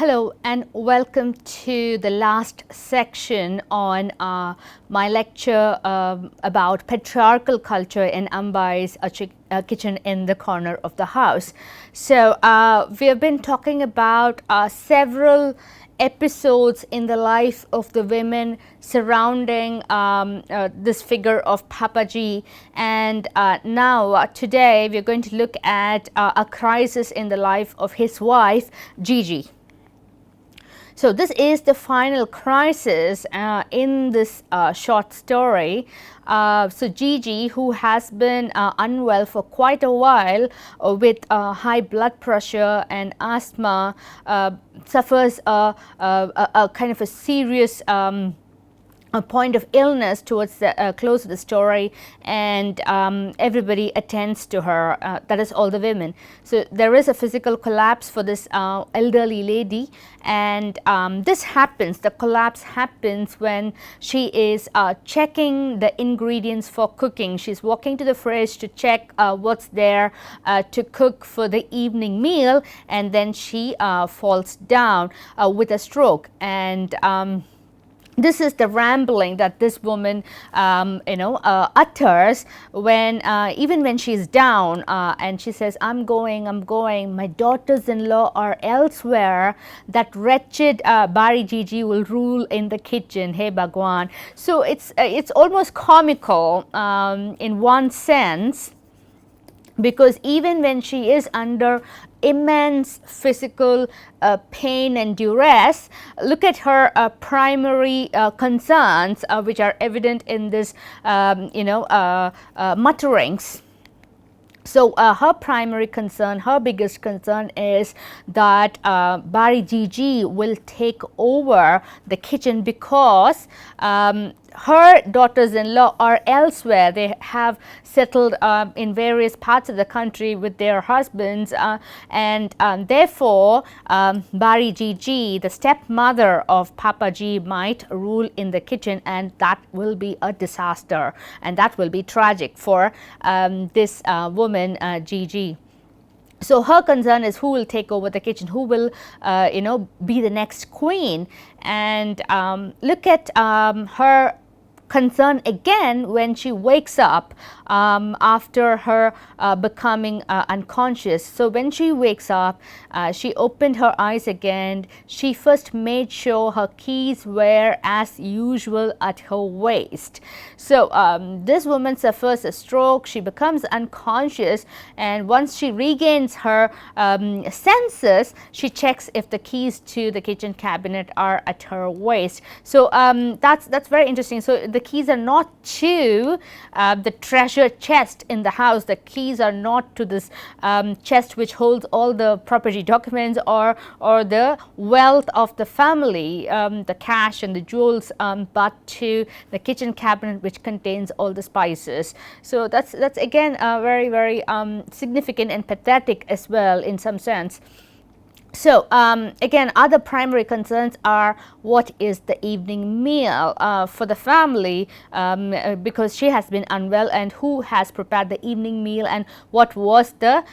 Hello and welcome to the last section on my lecture about patriarchal culture in Ambai's kitchen in the corner of the house. So, we have been talking about several episodes in the life of the women surrounding this figure of Papaji, and now today we are going to look at a crisis in the life of his wife Gigi. So, this is the final crisis in this short story. So, Gigi, who has been unwell for quite a while with high blood pressure and asthma, suffers a kind of a serious a point of illness towards the close of the story, and everybody attends to her, that is all the women. So, there is a physical collapse for this elderly lady, and this happens, the collapse happens when she is checking the ingredients for cooking. She is walking to the fridge to check what's there to cook for the evening meal, and then she falls down with a stroke. And this is the rambling that this woman utters when even when she is down, and she says, I'm going, my daughters-in-law are elsewhere, that wretched Bari Gigi will rule in the kitchen, hey Bhagwan. So it's almost comical in one sense, because even when she is under immense physical pain and duress, look at her primary concerns, which are evident in this mutterings. So, her primary concern, her biggest concern is that Bari Gigi will take over the kitchen, because her daughters-in-law are elsewhere. They have settled in various parts of the country with their husbands, and therefore Bari Gigi, the stepmother of Papaji, might rule in the kitchen, and that will be a disaster, and that will be tragic for this woman Gigi. So, her concern is who will take over the kitchen, who will be the next queen. And look at her concern again when she wakes up after her becoming unconscious. So, when she wakes up, she opened her eyes again. She first made sure her keys were as usual at her waist. So, this woman suffers a stroke, she becomes unconscious, and once she regains her senses, she checks if the keys to the kitchen cabinet are at her waist. So, that's very interesting. So, the keys are not to the treasure chest in the house. The keys are not to this chest which holds all the property documents or the wealth of the family, the cash and the jewels, but to the kitchen cabinet which contains all the spices. So, that's again very, very significant and pathetic as well in some sense. So, again, other primary concerns are what is the evening meal for the family, because she has been unwell, and who has prepared the evening meal, and what was the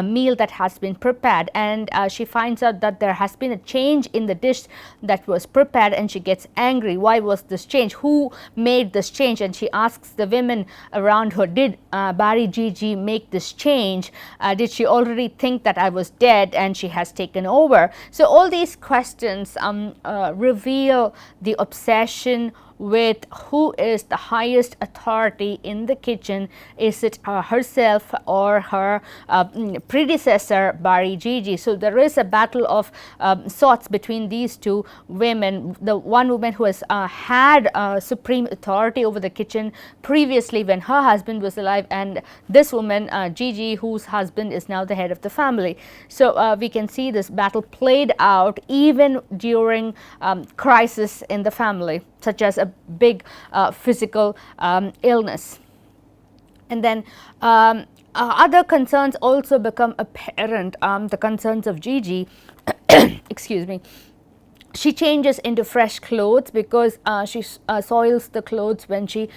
meal that has been prepared. And she finds out that there has been a change in the dish that was prepared, and she gets angry. Why was this change? Who made this change? And she asks the women around her, did Bari Gigi make this change? Did she already think that I was dead and she has taken over? So, all these questions reveal the obsession with who is the highest authority in the kitchen. Is it herself or her predecessor Bari Gigi? So, there is a battle of sorts between these two women. The one woman who has had supreme authority over the kitchen previously when her husband was alive, and this woman Gigi, whose husband is now the head of the family. So, we can see this battle played out even during crisis in the family, such as a big physical illness. And then other concerns also become apparent, the concerns of Gigi excuse me. she changes into fresh clothes because she soils the clothes when she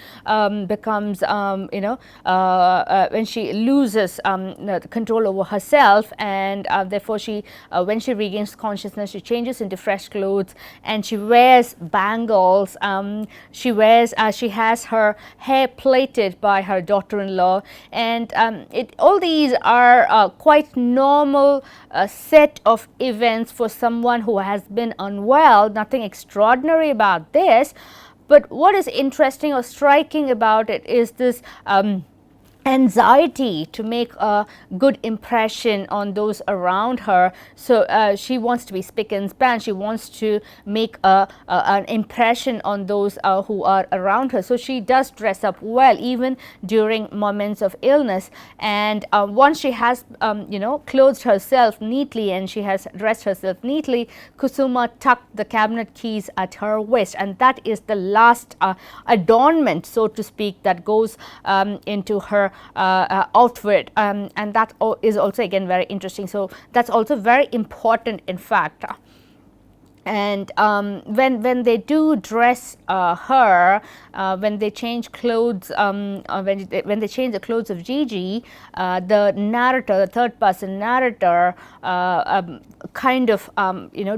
becomes when she loses the control over herself, and therefore she when she regains consciousness, she changes into fresh clothes and she wears bangles. She has her hair plaited by her daughter-in-law, and all these are quite normal set of events for someone who has been unwell. Nothing extraordinary about this, but what is interesting or striking about it is this anxiety to make a good impression on those around her. So she wants to be spick and span. She wants to make an impression on those who are around her. So she does dress up well even during moments of illness. And once she has clothed herself neatly and she has dressed herself neatly, Kusuma tucked the cabinet keys at her waist, and that is the last adornment, so to speak, that goes into her outfit, and that is also again very interesting. So that's also very important, in fact. And when they do dress her, when they change clothes, when they change the clothes of Gigi, the narrator, the third person narrator, kind of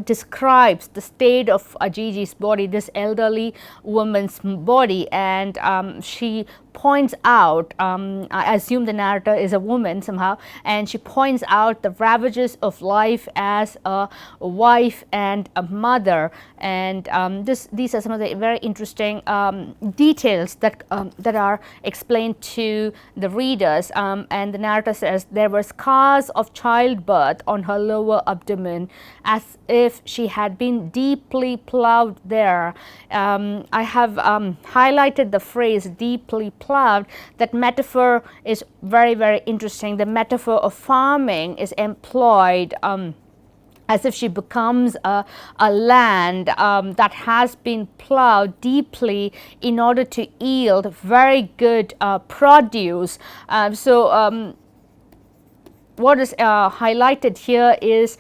describes the state of Gigi's body, this elderly woman's body, and she points out, I assume the narrator is a woman somehow, and she points out the ravages of life as a wife and a mother. And these are some of the very interesting details that are explained to the readers. And the narrator says there were scars of childbirth on her lower abdomen, as if she had been deeply plowed there. I have highlighted the phrase deeply plowed. That metaphor is very, very interesting. The metaphor of farming is employed as if she becomes a land that has been plowed deeply in order to yield very good produce. What is highlighted here is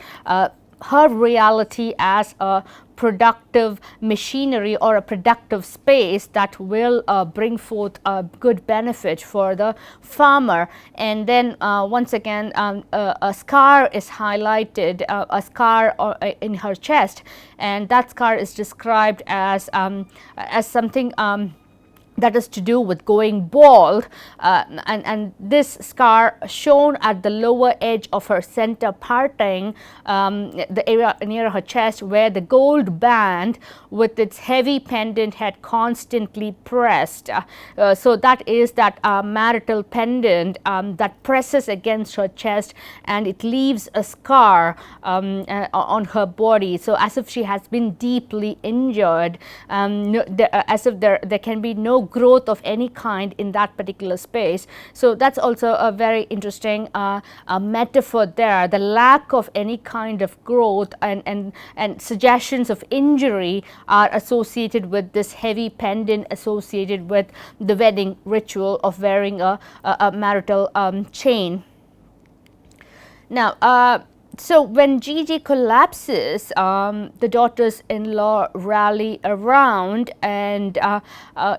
her reality as a productive machinery or a productive space that will bring forth a good benefit for the farmer. And then once again a scar is highlighted, a scar in her chest, and that scar is described as something that is to do with going bald, and this scar shown at the lower edge of her center parting, the area near her chest where the gold band with its heavy pendant had constantly pressed. So that is that marital pendant that presses against her chest, and it leaves a scar on her body, so as if she has been deeply injured, as if there can be no growth of any kind in that particular space. So that's also a very interesting metaphor there. The lack of any kind of growth and suggestions of injury are associated with this heavy pendant, associated with the wedding ritual of wearing a marital chain. Now so when Gigi collapses, the daughters-in-law rally around, and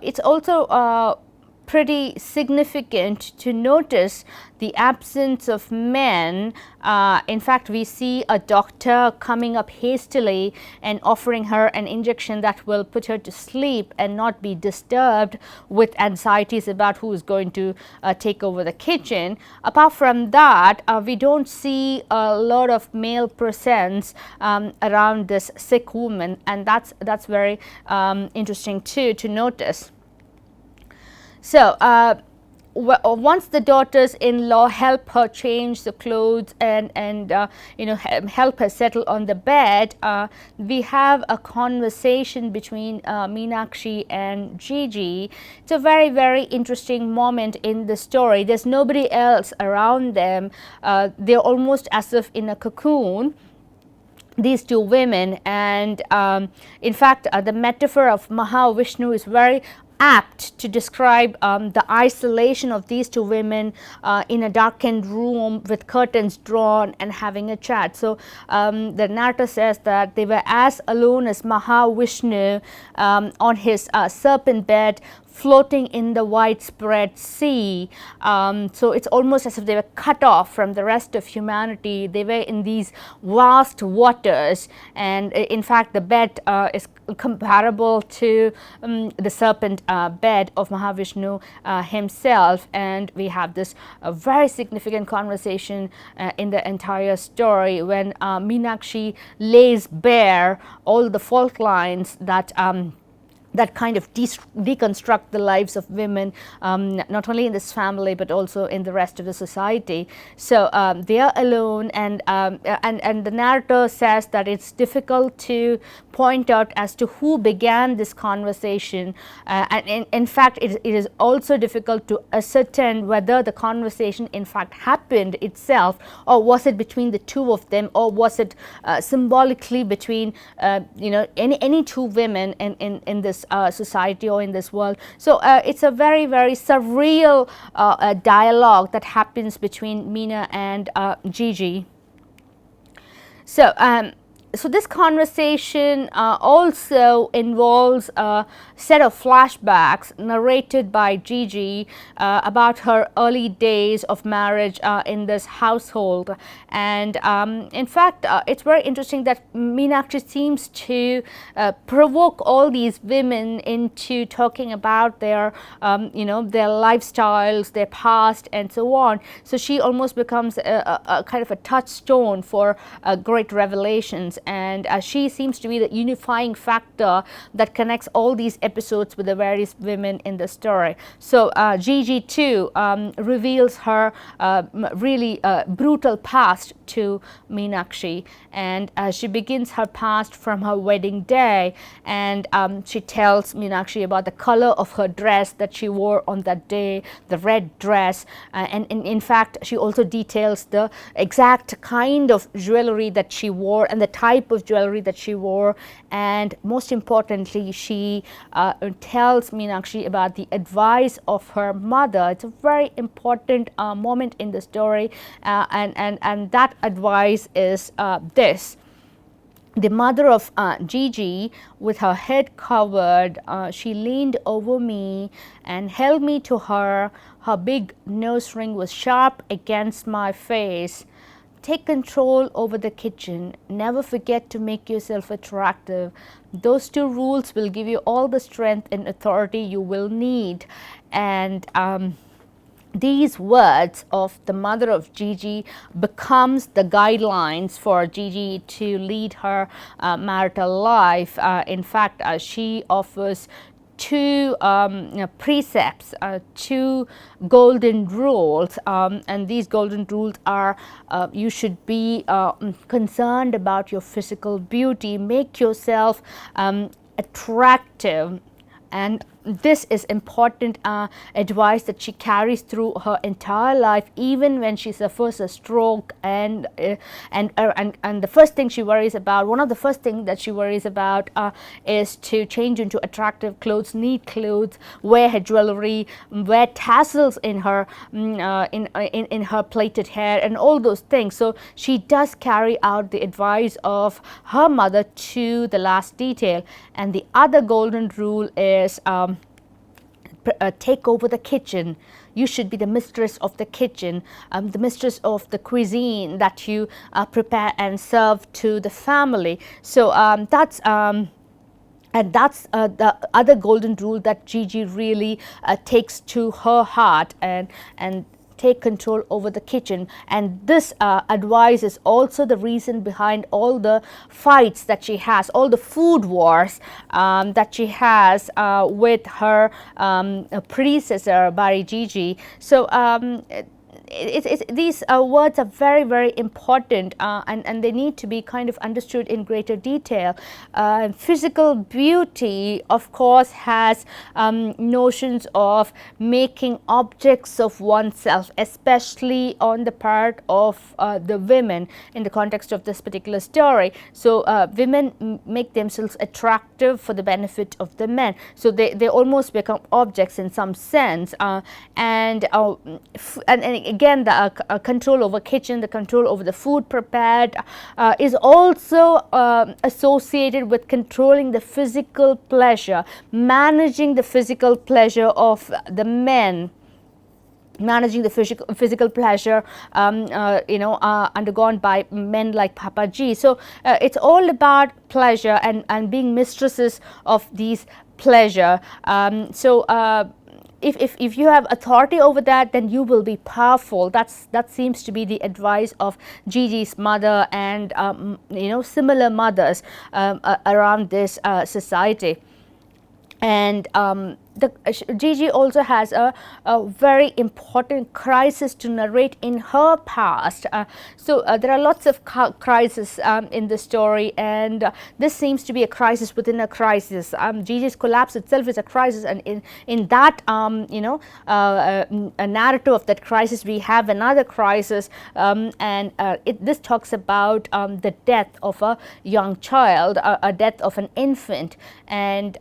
it's also pretty significant to notice the absence of men. In fact, we see a doctor coming up hastily and offering her an injection that will put her to sleep and not be disturbed with anxieties about who is going to take over the kitchen. Apart from that, we don't see a lot of male presence around this sick woman, and that's very interesting too to notice. So once the daughters-in-law help her change the clothes and help her settle on the bed, we have a conversation between Meenakshi and Gigi. It's a very, very interesting moment in the story. There's nobody else around them. They're almost as if in a cocoon, these two women, and in fact the metaphor of Mahavishnu is very apt to describe the isolation of these two women in a darkened room with curtains drawn and having a chat. So the narrator says that they were as alone as Mahavishnu on his serpent bed, floating in the widespread sea. So it's almost as if they were cut off from the rest of humanity. They were in these vast waters, and in fact the bed is comparable to the serpent bed of Mahavishnu himself. And we have this very significant conversation in the entire story when Meenakshi lays bare all the fault lines that that kind of deconstruct the lives of women, not only in this family but also in the rest of the society. So they are alone, and the narrator says that it's difficult to point out as to who began this conversation, and in fact it is also difficult to ascertain whether the conversation in fact happened itself, or was it between the two of them, or was it symbolically between any two women in this society or in this world. So it's a very, very surreal dialogue that happens between Meena and Gigi. So so this conversation also involves a set of flashbacks narrated by Gigi about her early days of marriage in this household. And in fact it's very interesting that Meenakshi seems to provoke all these women into talking about their their lifestyles, their past and so on. So she almost becomes a kind of a touchstone for great revelations, and she seems to be the unifying factor that connects all these episodes with the various women in the story. So Gigi too reveals her really brutal past to Meenakshi, and she begins her past from her wedding day, and she tells Meenakshi about the color of her dress that she wore on that day, the red dress, and in fact she also details the exact kind of jewelry that she wore and the type of jewelry that she wore, and most importantly she tells Meenakshi about the advice of her mother. It's a very important moment in the story, and that advice is this. The mother of Gigi, with her head covered, she leaned over me and held me to her. Her big nose ring was sharp against my face. Take control over the kitchen. Never forget to make yourself attractive. Those two rules will give you all the strength and authority you will need. And these words of the mother of Gigi becomes the guidelines for Gigi to lead her marital life. In fact, she offers two precepts, two golden rules, and these golden rules are you should be concerned about your physical beauty, make yourself attractive, and this is important advice that she carries through her entire life, even when she suffers a stroke, and the first thing she worries about, one of the first things that she worries about is to change into attractive clothes, neat clothes, wear her jewelry, wear tassels in her in her plaited hair and all those things. So she does carry out the advice of her mother to the last detail. And the other golden rule is take over the kitchen. You should be the mistress of the kitchen, the mistress of the cuisine that you prepare and serve to the family. So that's the other golden rule that Gigi really takes to her heart, and take control over the kitchen. And this advice is also the reason behind all the fights that she has, all the food wars that she has with her predecessor Bari Gigi. So these words are very, very important, and they need to be kind of understood in greater detail. Physical beauty, of course, has notions of making objects of oneself, especially on the part of the women in the context of this particular story. So women make themselves attractive for the benefit of the men. So they almost become objects in some sense, and again, the control over kitchen, the control over the food prepared is also associated with controlling the physical pleasure, managing the physical pleasure of the men, managing the physical pleasure undergone by men like Papaji. So it's all about pleasure and being mistresses of these pleasure. If you have authority over that, then you will be powerful. That seems to be the advice of Gigi's mother and similar mothers around this society. And Gigi also has a very important crisis to narrate in her past. So there are lots of crises in the story, and this seems to be a crisis within a crisis. Gigi's collapse itself is a crisis, and in that a narrative of that crisis, we have another crisis, and this talks about the death of a young child, a death of an infant, and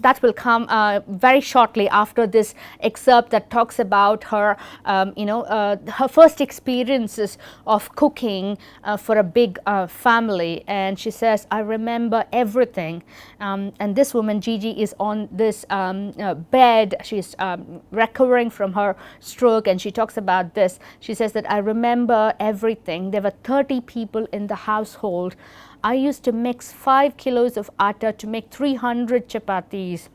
that will come very shortly after this excerpt that talks about her, her first experiences of cooking for a big family. And she says, "I remember everything." And this woman, Gigi, is on this bed. She's recovering from her stroke, and she talks about this. She says that, "I remember everything. There were 30 people in the household. I used to mix 5 kilos of atta to make 300 chapatis.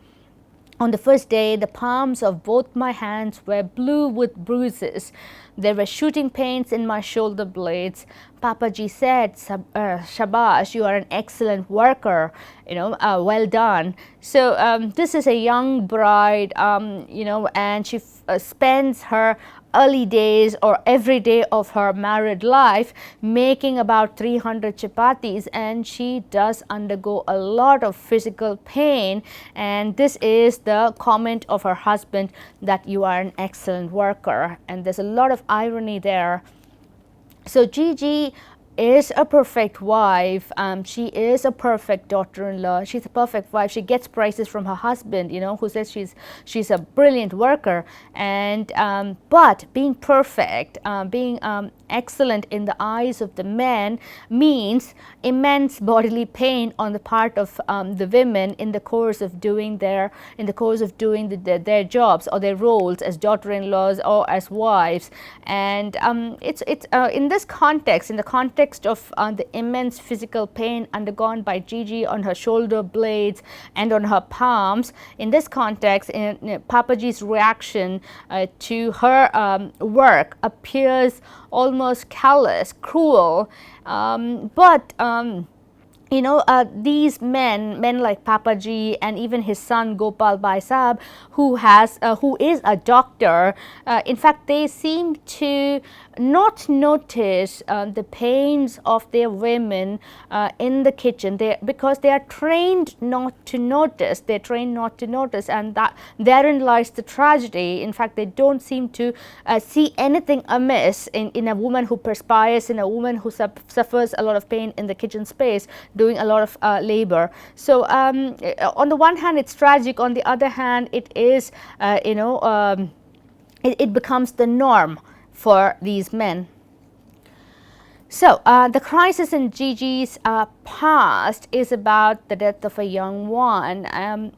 On the first day, the palms of both my hands were blue with bruises. There were shooting pains in my shoulder blades. Papaji said, 'Shabash, you are an excellent worker, well done.'" So this is a young bride, and she spends her early days or every day of her married life making about 300 chapatis, and she does undergo a lot of physical pain. And this is the comment of her husband, that you are an excellent worker, and there's a lot of irony there. So Gigi is a perfect wife. She is a perfect daughter-in-law. She's a perfect wife. She gets praises from her husband, who says she's a brilliant worker. And but being perfect, being excellent in the eyes of the men means immense bodily pain on the part of the women in the course of doing their jobs or their roles as daughter-in-laws or as wives. And it's in this context, in the context of the immense physical pain undergone by Gigi on her shoulder blades and on her palms, in this context, Papaji's reaction to her work appears almost callous, cruel, but these men like Papaji and even his son Gopal Bhai Sahab, who is a doctor, in fact, they seem to not notice the pains of their women in the kitchen, because they are trained not to notice. They're trained not to notice, and that therein lies the tragedy. In fact, they don't seem to see anything amiss in a woman who perspires, in a woman who suffers a lot of pain in the kitchen space, doing a lot of labor. So on the one hand, it's tragic. On the other hand, it is it becomes the norm for these men. So the crisis in Gigi's past is about the death of a young one.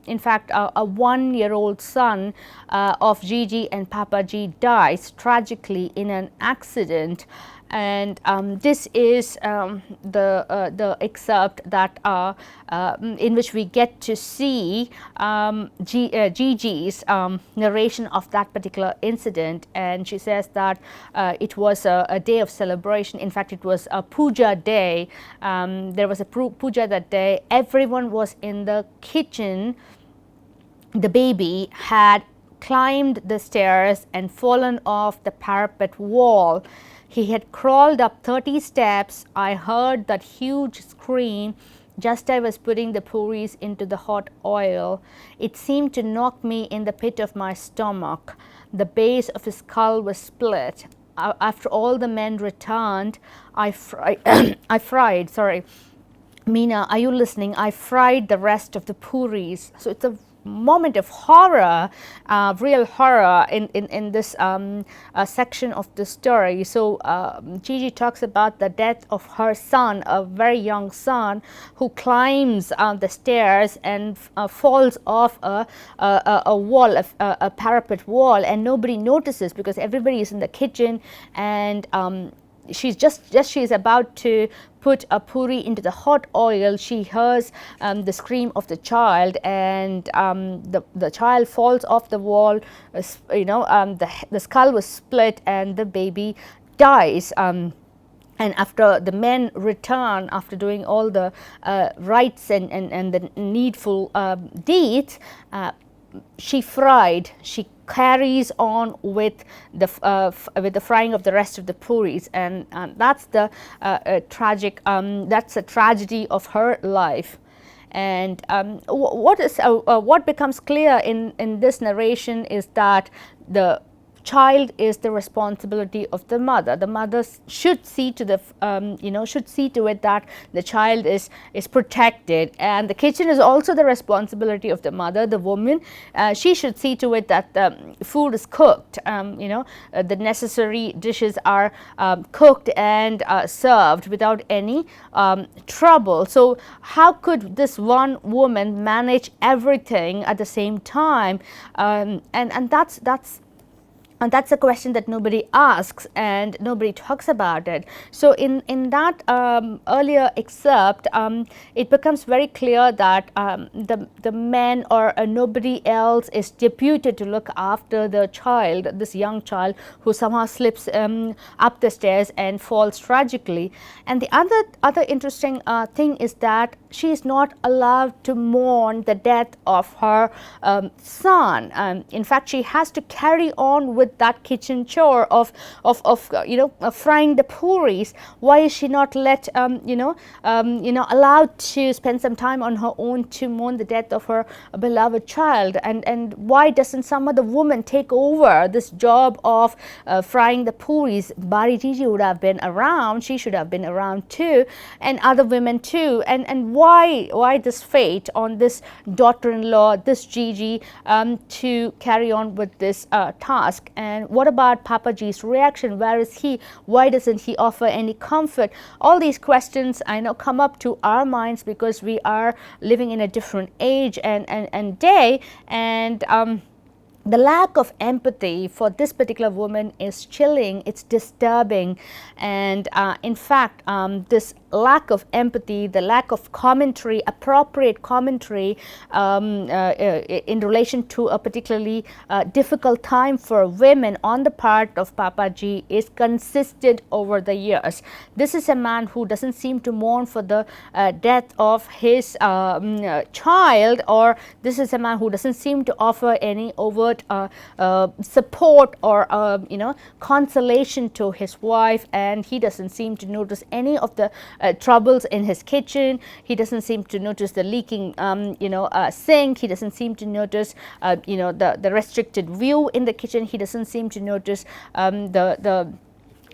In fact, a 1-year-old son of Gigi and Papaji dies tragically in an accident. And this is the excerpt that in which we get to see Gigi's narration of that particular incident. And she says that it was a day of celebration. In fact, it was a puja day. There was a puja that day. Everyone was in the kitchen. The baby had climbed the stairs and fallen off the parapet wall. He had crawled up 30 steps. I heard that huge scream just as I was putting the puris into the hot oil. It seemed to knock me in the pit of my stomach. The base of his skull was split. After all the men returned, I fried, sorry, Meena, are you listening? I fried the rest of the puris. So it's a moment of horror, real horror in this section of the story. So Gigi talks about the death of her son, a very young son, who climbs the stairs and falls off a wall, a parapet wall, and nobody notices because everybody is in the kitchen, and she's she's about to put a puri into the hot oil. She hears the scream of the child, and the child falls off the wall. The skull was split and the baby dies. And after the men return, after doing all the rites and the needful deeds, she carries on with the frying of the rest of the puris, and that's the tragic. That's a tragedy of her life. And what becomes clear in this narration is that the child is the responsibility of the mother. The mother should see to the should see to it that the child is protected, and the kitchen is also the responsibility of the mother, the woman. She should see to it that the food is cooked. The necessary dishes are cooked and served without any trouble. So how could this one woman manage everything at the same time? And that's a question that nobody asks and nobody talks about it. So in that earlier excerpt, it becomes very clear that the men or nobody else is deputed to look after the child, this young child who somehow slips up the stairs and falls tragically. And the other interesting thing is that she is not allowed to mourn the death of her son. In fact, she has to carry on with that kitchen chore of frying the puris. Why is she not let allowed to spend some time on her own to mourn the death of her beloved child? And why doesn't some other woman take over this job of frying the puris? Bari Gigi would have been around. She should have been around too, and other women too. And why this fate on this daughter-in-law, this Gigi, to carry on with this task? And what about Papaji's reaction? Where is he? Why doesn't he offer any comfort? All these questions I know come up to our minds because we are living in a different age and day, and the lack of empathy for this particular woman is chilling, it's disturbing. And in fact, this lack of empathy, the lack of commentary, appropriate commentary in relation to a particularly difficult time for women on the part of Papaji is consistent over the years. This is a man who doesn't seem to mourn for the death of his child, or this is a man who doesn't seem to offer any overt support or consolation to his wife, and he doesn't seem to notice any of the troubles in his kitchen. He doesn't seem to notice the leaking sink. He doesn't seem to notice the restricted view in the kitchen. He doesn't seem to notice the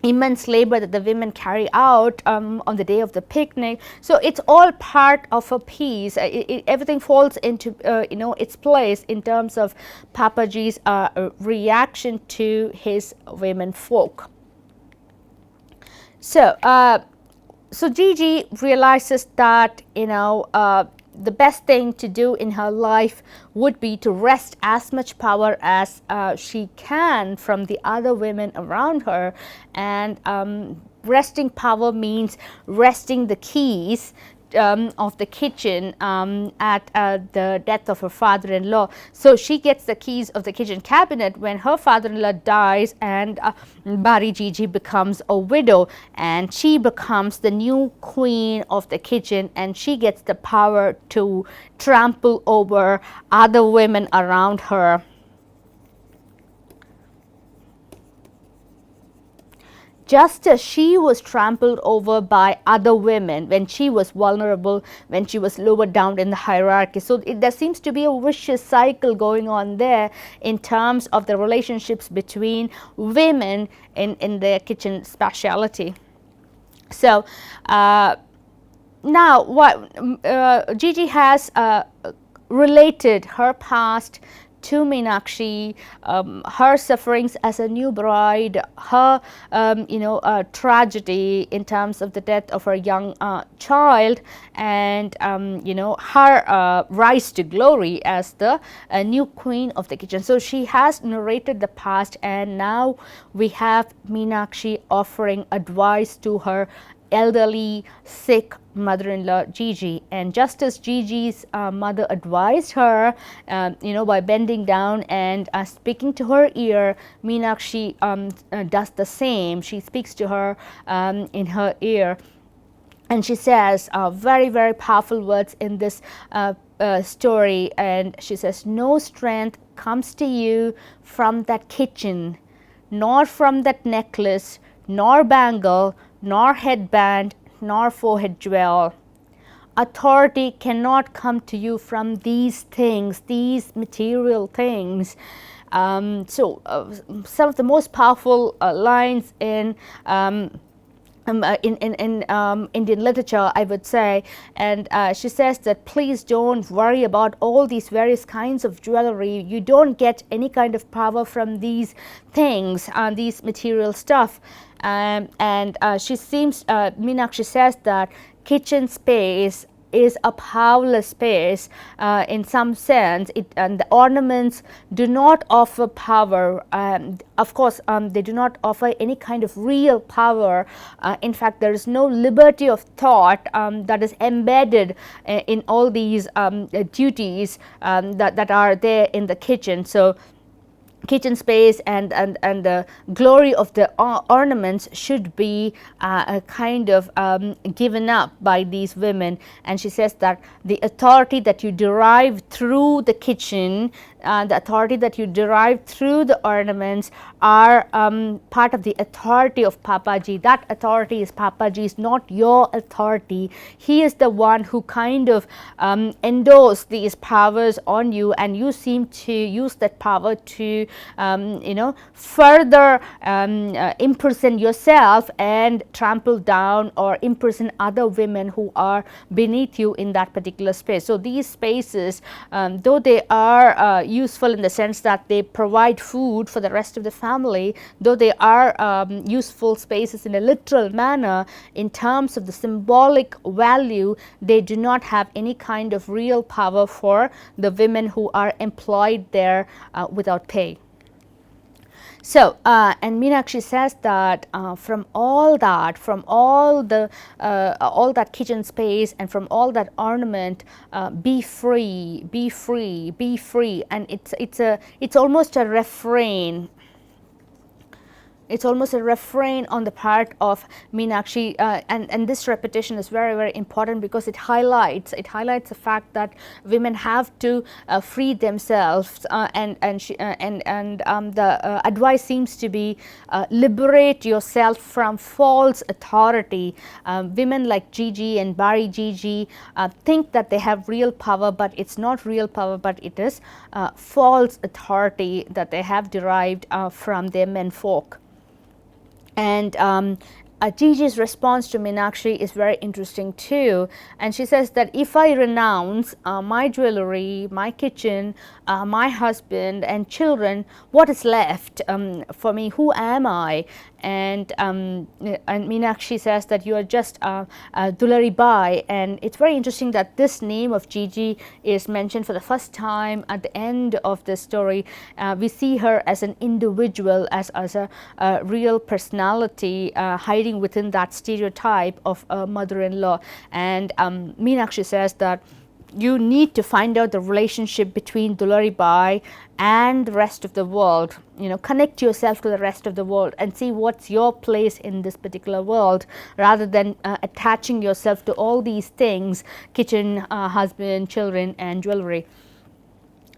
immense labor that the women carry out on the day of the picnic. So it's all part of a piece. Everything falls into its place in terms of Papaji's reaction to his women folk. So Gigi realizes that the best thing to do in her life would be to wrest as much power as she can from the other women around her, and wresting power means wresting the keys of the kitchen at the death of her father-in-law. So she gets the keys of the kitchen cabinet when her father-in-law dies, and Bari Gigi becomes a widow, and she becomes the new queen of the kitchen, and she gets the power to trample over other women around her. just as she was trampled over by other women when she was vulnerable, when she was lower down in the hierarchy. So there seems to be a vicious cycle going on there in terms of the relationships between women in their kitchen speciality. So now what Gigi has related her past to Meenakshi, her sufferings as a new bride, her tragedy in terms of the death of her young child, and her rise to glory as the new queen of the kitchen. So she has narrated the past, and now we have Meenakshi offering advice to her elderly, sick mother-in-law Gigi. And just as Gigi's mother advised her, by bending down and speaking to her ear, Meenakshi does the same. She speaks to her in her ear, and she says very, very powerful words in this story. And she says, "No strength comes to you from that kitchen, nor from that necklace, nor bangle, nor headband, nor forehead jewel. Authority cannot come to you from these things, these material things." Some of the most powerful lines in Indian literature, I would say. And she says that please don't worry about all these various kinds of jewelry. You don't get any kind of power from these things, these material stuff. Meenakshi says that kitchen space is a powerless space in some sense, and the ornaments do not offer power. Of course, they do not offer any kind of real power. In fact, there is no liberty of thought that is embedded in all these duties that are there in the kitchen. So kitchen space and the glory of the ornaments should be kind of given up by these women. And she says that the authority that you derive through the kitchen, the authority that you derive through the ornaments are part of the authority of Papaji. That authority is Papaji's, not your authority. He is the one who kind of endorsed these powers on you, and you seem to use that power to further imprison yourself and trample down or imprison other women who are beneath you in that particular space. So these spaces, though they are useful in the sense that they provide food for the rest of the family, though they are useful spaces in a literal manner, in terms of the symbolic value, they do not have any kind of real power for the women who are employed there without pay. So, and Meenakshi says that from all that kitchen space and from all that ornament, be free, be free, be free. And it's almost a refrain. It's almost a refrain on the part of Meenakshi, and this repetition is very, very important because it highlights the fact that women have to free themselves, and the advice seems to be liberate yourself from false authority. Women like Gigi and Bari Gigi think that they have real power, but it's not real power, but it is false authority that they have derived from their menfolk. And Gigi's response to Meenakshi is very interesting too, and she says that if I renounce my jewelry, my kitchen, my husband and children, what is left for me? Who am I? And Meenakshi says that you are just Dulari Bai. And it's very interesting that this name of Gigi is mentioned for the first time at the end of the story. We see her as an individual, as a real personality hiding within that stereotype of a mother-in-law. And Meenakshi says that you need to find out the relationship between Dulari Bai and the rest of the world. Connect yourself to the rest of the world and see what's your place in this particular world, rather than attaching yourself to all these things: kitchen, husband, children and jewelry.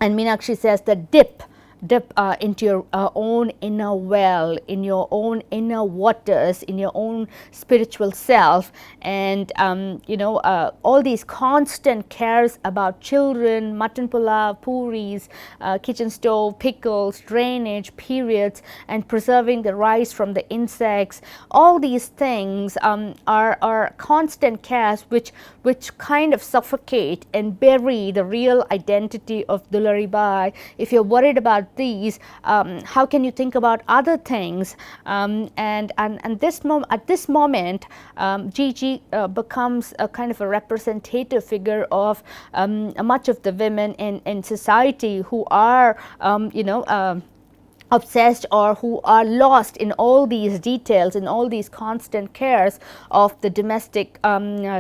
And Meenakshi says that dip dip into your own inner well, in your own inner waters, in your own spiritual self. And all these constant cares about children, mutton pulao, puris, kitchen stove, pickles, drainage, periods, and preserving the rice from the insects. All these things are constant cares which kind of suffocate and bury the real identity of Dulari Bai. If you're worried about these, how can you think about other things? And at this moment, Gigi becomes a kind of a representative figure of much of the women in society who are obsessed or who are lost in all these details, in all these constant cares of the domestic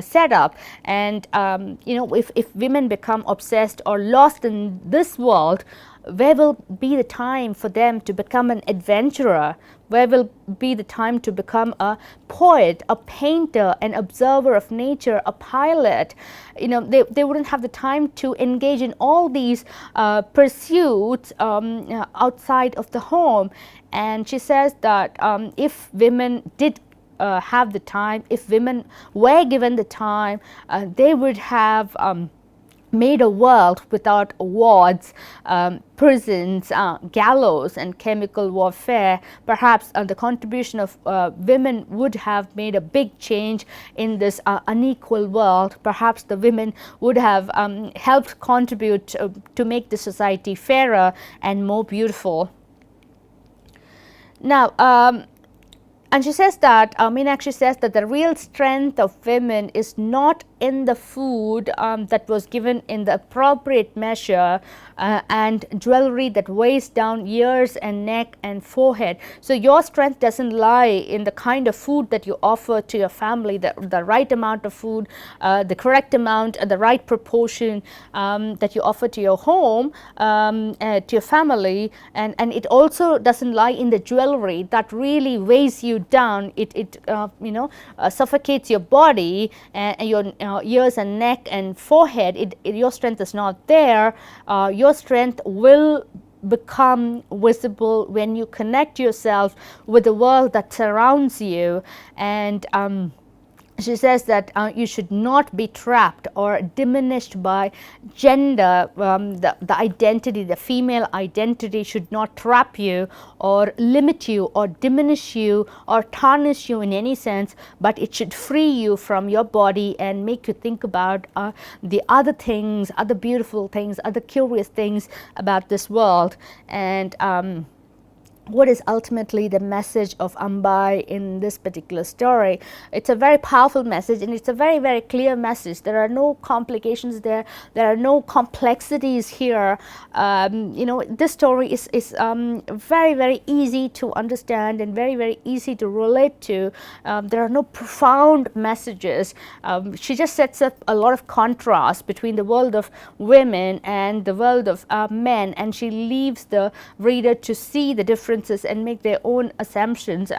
setup. And if women become obsessed or lost in this world, where will be the time for them to become an adventurer? Where will be the time to become a poet, a painter, an observer of nature, a pilot? They wouldn't have the time to engage in all these pursuits outside of the home. And she says that if women did have the time, if women were given the time, they would have made a world without wards, prisons, gallows, and chemical warfare. Perhaps the contribution of women would have made a big change in this unequal world. Perhaps the women would have helped contribute to make the society fairer and more beautiful. Now, and she says that, Meenakshi says that the real strength of women is not in the food that was given in the appropriate measure and jewelry that weighs down ears and neck and forehead. So your strength doesn't lie in the kind of food that you offer to your family, the right amount of food, the correct amount, the right proportion that you offer to your home, to your family. And it also doesn't lie in the jewelry that really weighs you down. It suffocates your body and your ears and neck and forehead. Your strength is not there. Your strength will become visible when you connect yourself with the world that surrounds you. And she says that you should not be trapped or diminished by gender. The identity, the female identity should not trap you or limit you or diminish you or tarnish you in any sense, but it should free you from your body and make you think about the other things, other beautiful things, other curious things about this world. And what is ultimately the message of Ambai in this particular story? It's a very powerful message, and it's a very, very clear message. There are no complications there. There are no complexities here. This story is very, very easy to understand and very, very easy to relate to. There are no profound messages. She just sets up a lot of contrast between the world of women and the world of men, and she leaves the reader to see the differences and make their own assumptions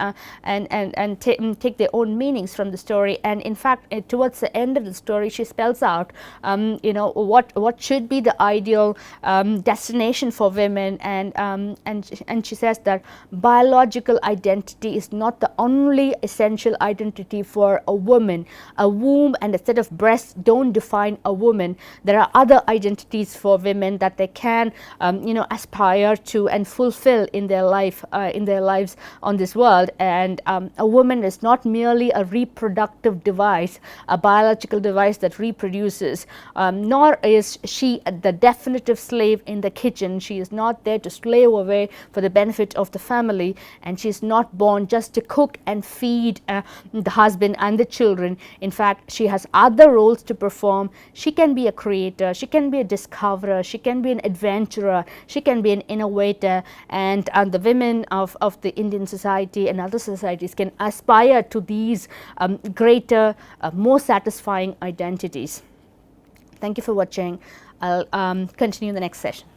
and take their own meanings from the story. And in fact, towards the end of the story, she spells out what should be the ideal destination for women, and she says that biological identity is not the only essential identity for a woman. A womb and a set of breasts don't define a woman. There are other identities for women that they can aspire to and fulfill in their life, in their lives on this world. And a woman is not merely a reproductive device, a biological device that reproduces, nor is she the definitive slave in the kitchen. She is not there to slave away for the benefit of the family, and she is not born just to cook and feed the husband and the children. In fact, she has other roles to perform. She can be a creator, she can be a discoverer, she can be an adventurer, she can be an innovator, and the women of the Indian society and other societies can aspire to these greater, more satisfying identities. Thank you for watching. I'll continue in the next session.